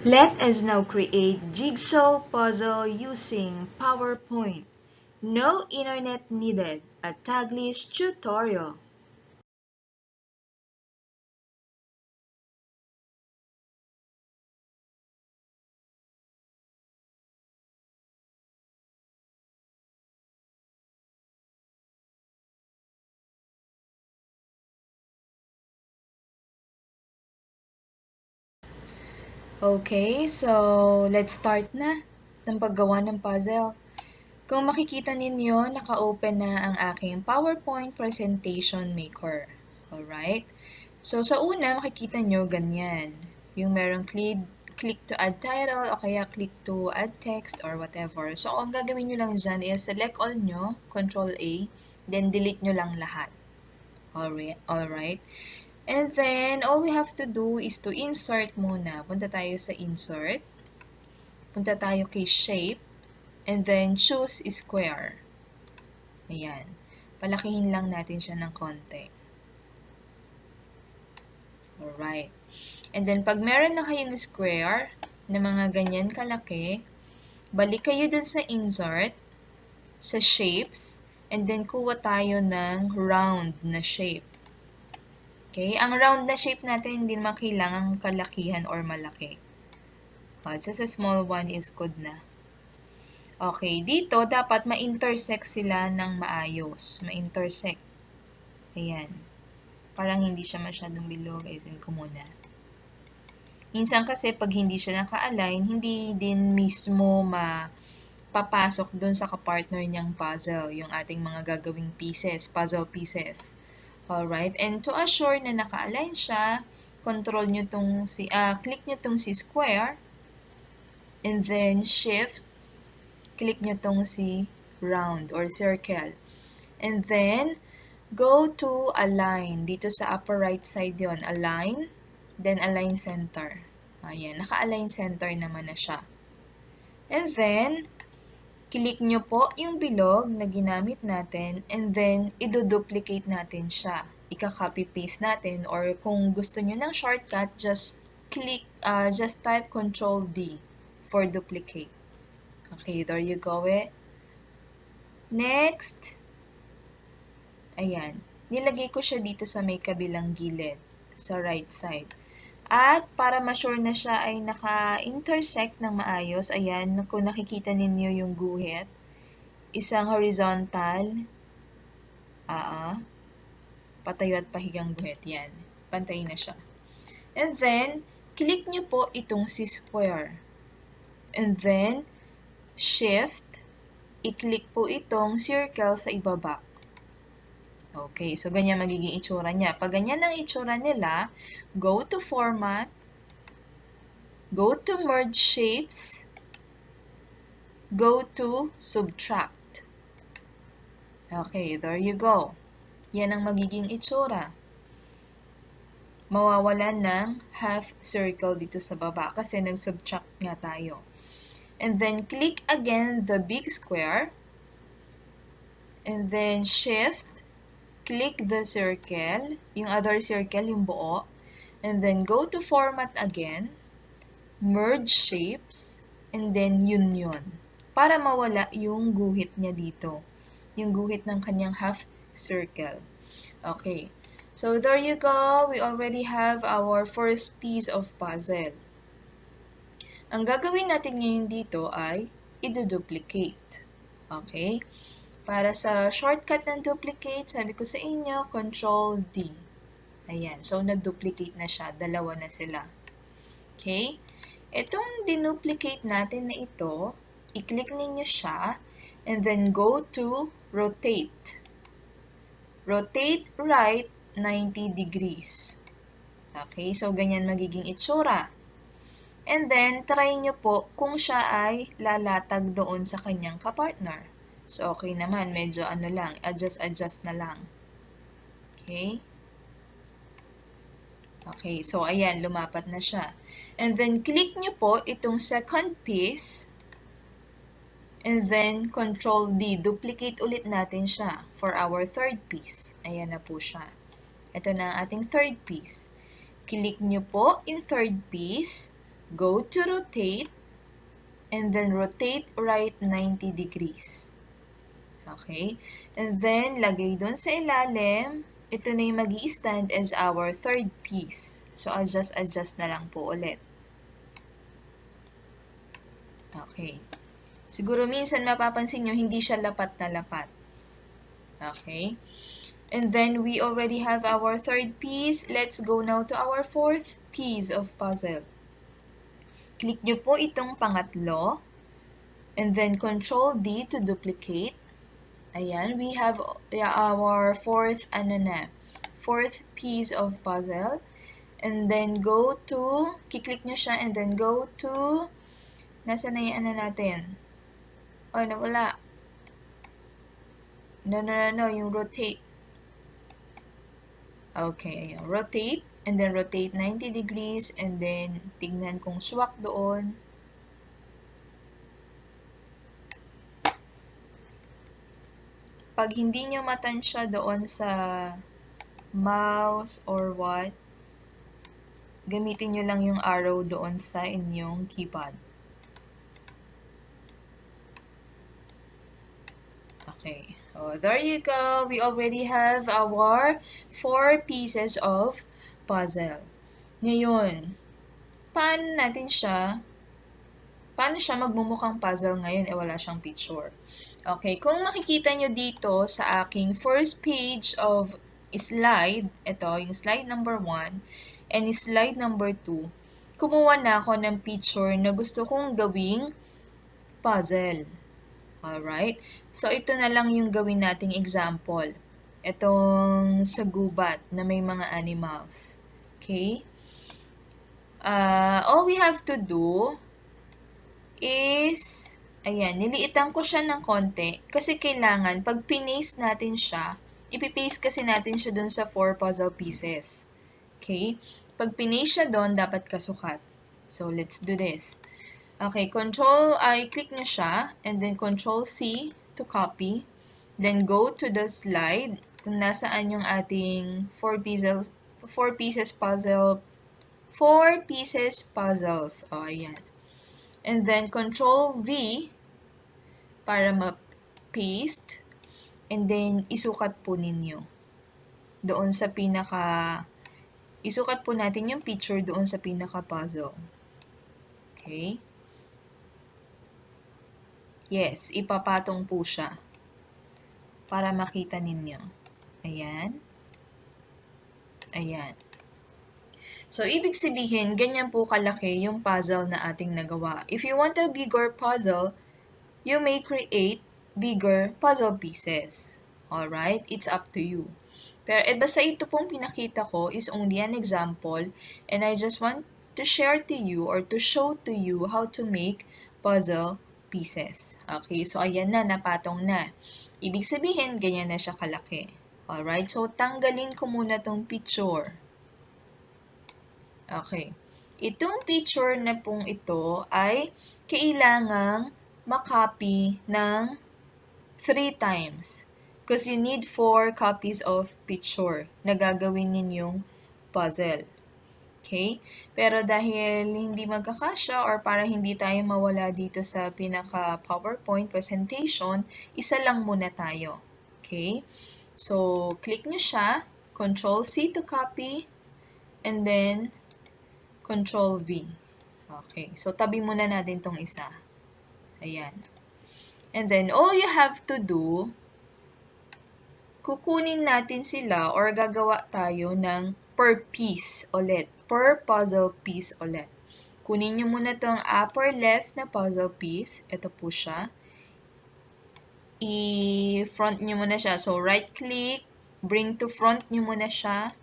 Let us now create jigsaw puzzle using PowerPoint. No internet needed. A TagLish tutorial. Okay, so let's start na ng paggawa ng puzzle. Kung makikita ninyo, naka-open na ang aking PowerPoint presentation maker. Alright? So sa una, makikita nyo ganyan. Yung merong click to add title o kaya click to add text or whatever. So ang gagawin nyo lang dyan is select all nyo, Control A, then delete nyo lang lahat. Alright? And then, all we have to do is to insert muna. Punta tayo sa insert. Punta tayo kay shape. And then, choose square. Ayan. Palakihin lang natin siya ng konti. Alright. And then, pag meron na kayong square na mga ganyan kalaki, balik kayo dun sa insert, sa shapes, and then kuha tayo ng round na shape. Okay? Ang round na shape natin, hindi naman kailangan kalakihan or malaki. Just a small one is good na. Okay, dito dapat ma-intersect sila ng maayos. Ma-intersect. Ayan. Parang hindi siya masyadong bilog. Ayusin ko muna. Minsan kasi pag hindi siya naka-align, hindi din mismo mapapasok dun sa kapartner niyang puzzle, yung ating mga gagawing pieces, puzzle pieces. Alright, and to assure na naka-align siya, click nyo tong si square, and then shift, click nyo tong si round or circle. And then, go to align. Dito sa upper right side yon, align, then align center. Ayan, naka-align center naman na siya. And then, click nyo po yung bilog na ginamit natin and then, iduduplicate natin siya. Ika-copy-paste natin or kung gusto nyo ng shortcut, just type Control D for duplicate. Okay, there you go Next, ayan, nilagay ko siya dito sa may kabilang gilid, sa right side. At para ma-sure na siya ay naka-intersect ng maayos, ayan, kung nakikita ninyo yung guhit, isang horizontal, patayo at pahigang guhit, yan, pantay na siya. And then, click nyo po itong si square. And then, shift, i-click po itong circle sa ibaba. Okay, so ganyan magiging itsura niya. Pag ganyan ang itsura nila, go to Format, go to Merge Shapes, go to Subtract. Okay, there you go. Yan ang magiging itsura. Mawawalan ng half circle dito sa baba kasi nag-subtract nga tayo. And then, click again the big square. And then, shift, click the circle, yung other circle, yung buo. And then, go to Format again, Merge Shapes, and then Union. Para mawala yung guhit niya dito. Yung guhit ng kanyang half circle. Okay. So, there you go. We already have our first piece of puzzle. Ang gagawin natin ngayon dito ay i-duplicate. Okay? Para sa shortcut ng duplicate, sabi ko sa inyo, Control D. Ayan. So, nag-duplicate na siya. Dalawa na sila. Okay? Itong dinuplicate natin na ito, i-click ninyo siya, and then go to Rotate. Rotate right 90 degrees. Okay, so ganyan magiging itsura. And then, try nyo po kung siya ay lalatag doon sa kanyang kapartner. So, okay naman. Medyo adjust na lang. Okay? Okay, so ayan, lumapat na siya. And then, click nyo po itong second piece. And then, Control D. Duplicate ulit natin siya for our third piece. Ayan na po siya. Ito na ang ating third piece. Click nyo po yung third piece. Go to rotate, and then rotate right 90 degrees. Okay? And then, lagay dun sa ilalim. Ito na yung mag-i-stand as our third piece. So, adjust na lang po ulit. Okay. Siguro minsan mapapansin nyo, hindi siya lapat na lapat. Okay? And then, we already have our third piece. Let's go now to our fourth piece of puzzle. Click nyo po itong pangatlo. And then, Control-D to duplicate. Ayan, we have our fourth piece of puzzle. And then go to, kiklik nyo siya, and then go to, nasa na yung natin? Oh, nawala. No, yung rotate. Okay, ayan, rotate, and then rotate 90 degrees, and then tignan kung swak doon. Pag hindi nyo matansya doon sa mouse or what, gamitin nyo lang yung arrow doon sa inyong keypad. Okay, so there you go. We already have our 4 pieces of puzzle. Ngayon, paano siya magmumukhang puzzle ngayon? Wala siyang picture. Okay, kung makikita nyo dito sa aking first page of slide, ito, yung slide number 1, and slide number 2, kumuha na ako ng picture na gusto kong gawing puzzle. Alright? So, ito na lang yung gawin nating example. Itong sa gubat na may mga animals. Okay? All we have to do is, ayan, niliitan ko siya ng konti kasi kailangan, pag pinaste natin siya, ipipaste kasi natin siya dun sa 4 puzzle pieces. Okay? Pag pinaste siya dun, dapat kasukat. So, let's do this. Okay, click nyo siya, and then Control-C to copy. Then go to the slide, kung nasaan yung ating 4 pieces puzzles. O, ayan. And then Control-V para ma-paste. And then, isukat po ninyo. Doon sa isukat po natin yung picture doon sa pinaka-puzzle. Okay? Yes, ipapatong po siya para makita ninyo. Ayan. Ayan. So, ibig sabihin, ganyan po kalaki yung puzzle na ating nagawa. If you want a bigger puzzle, you may create bigger puzzle pieces. Alright? It's up to you. Pero basta ito pong pinakita ko is only an example, and I just want to share to you or to show to you how to make puzzle pieces. Okay, so ayan na, napatong na. Ibig sabihin, ganyan na siya kalaki. Alright, so tanggalin ko muna tong picture. Okay, itong picture na pong ito ay kailangang makopy ng 3 times. Because you need 4 copies of picture na gagawin ninyong puzzle. Okay? Pero dahil hindi magkakasya or para hindi tayo mawala dito sa pinaka-PowerPoint presentation, isa lang muna tayo. Okay? So, click nyo siya, Control-C to copy, and then Control-V. Okay. So, tabi muna natin tong isa. Ayan. And then, all you have to do, kukunin natin sila or gagawa tayo ng per piece ulit. Per puzzle piece ulit. Kunin nyo muna itong upper left na puzzle piece. Ito po siya. I-front nyo muna siya. So, right-click, bring to front nyo muna siya.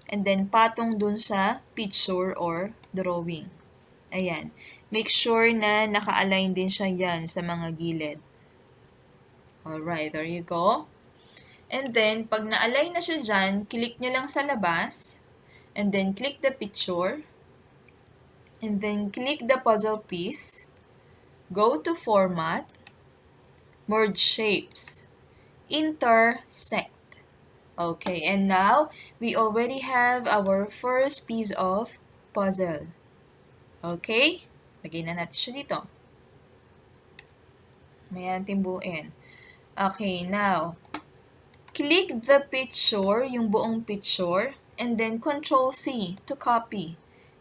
And then, patong dun sa picture or drawing. Ayan. Make sure na naka-align din siya yan sa mga gilid. Alright, there you go. And then, pag na-align na siya dyan, click nyo lang sa labas. And then, click the picture. And then, click the puzzle piece. Go to Format. Merge Shapes. Intersect. Okay, and now, we already have our first piece of puzzle. Okay? Lagay na natin siya dito. May natin buuin. Okay, now, click the picture, yung buong picture, and then Control-C to copy.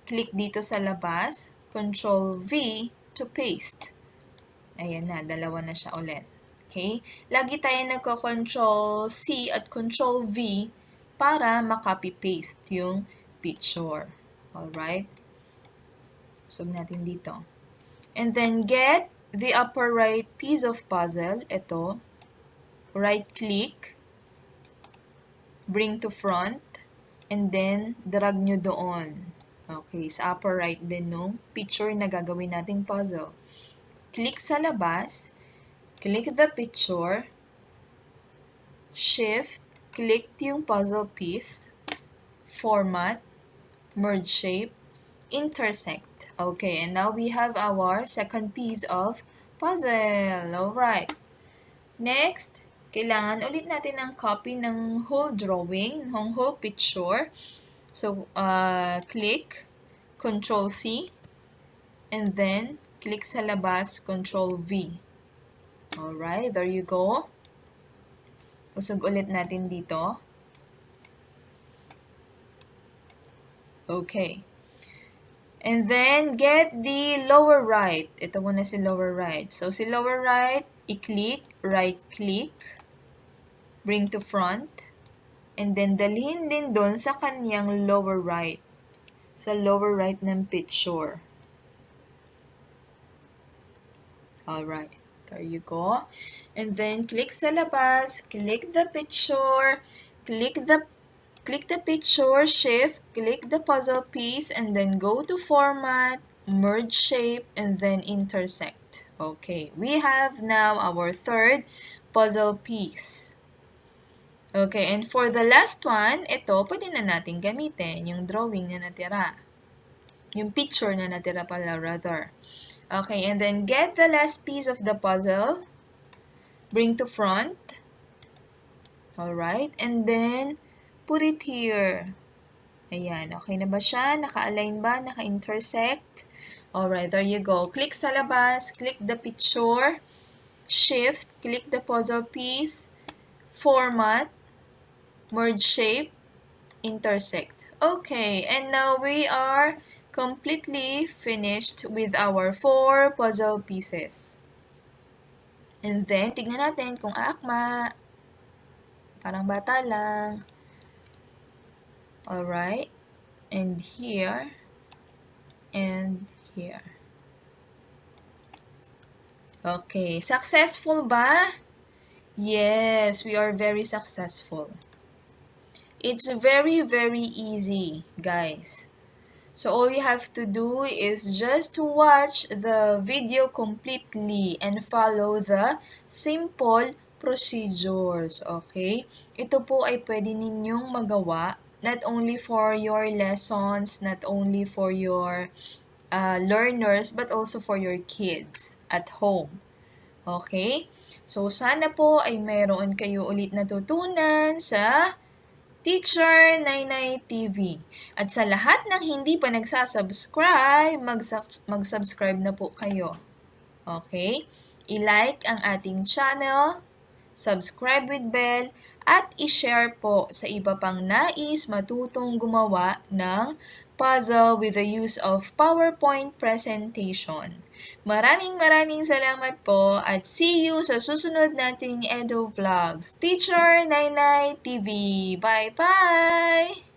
Click dito sa labas, Control-V to paste. Ayan na, dalawa na siya ulit. Okay? Lagi tayo nagko-Control-C at Control-V para makopy-paste yung picture. Alright? Usog natin dito. And then get the upper right piece of puzzle. Ito. Right-click. Bring to front. And then, drag nyo doon. Okay, sa upper right din nung picture na gagawin nating puzzle. Click sa labas. Click the picture. Shift. Click yung puzzle piece. Format. Merge shape. Intersect. Okay, and now we have our second piece of puzzle. Alright. Next, kailangan ulit natin ng copy ng whole drawing, ng whole picture. So, click, Control-C, and then click sa labas, Control-V. Alright, there you go. Usog ulit natin dito. Okay. And then, get the lower right. Ito muna si lower right. So, si lower right, i-click, right-click, bring to front, and then dalhin din doon sa kanyang lower right. Sa lower right ng picture. Alright, there you go. And then, click sa labas, click the picture, click the picture, shift, click the puzzle piece, and then go to format, merge shape, and then intersect. Okay, we have now our third puzzle piece. Okay, and for the last one, ito, pwede na natin gamitin yung drawing na natira. Yung picture na natira pala, rather. Okay, and then get the last piece of the puzzle. Bring to front. Alright, and then put it here. Ayan, okay na ba siya? Naka-align ba? Naka-intersect? Alright, there you go. Click sa labas, click the picture, shift, click the puzzle piece, format, merge shape, intersect. Okay, and now we are completely finished with our 4 puzzle pieces. And then, tignan natin kung aakma. Parang bata lang. Alright. And here. And here. Okay. Successful ba? Yes, we are very successful. It's very, very easy, guys. So all you have to do is just to watch the video completely and follow the simple procedures, okay? Ito po ay pwede ninyong magawa not only for your lessons, not only for your learners, but also for your kids at home. Okay? So sana po ay mayroon kayo ulit natutunan sa Teacher Naynay TV. At sa lahat ng hindi pa nagsasubscribe, mag-subscribe na po kayo. Okay? I-like ang ating channel, subscribe with bell, at i-share po sa iba pang nais matutong gumawa ng puzzle with the use of PowerPoint presentation. Maraming salamat po at see you sa susunod nating Edo Vlogs. Teacher Naynay TV. Bye-bye!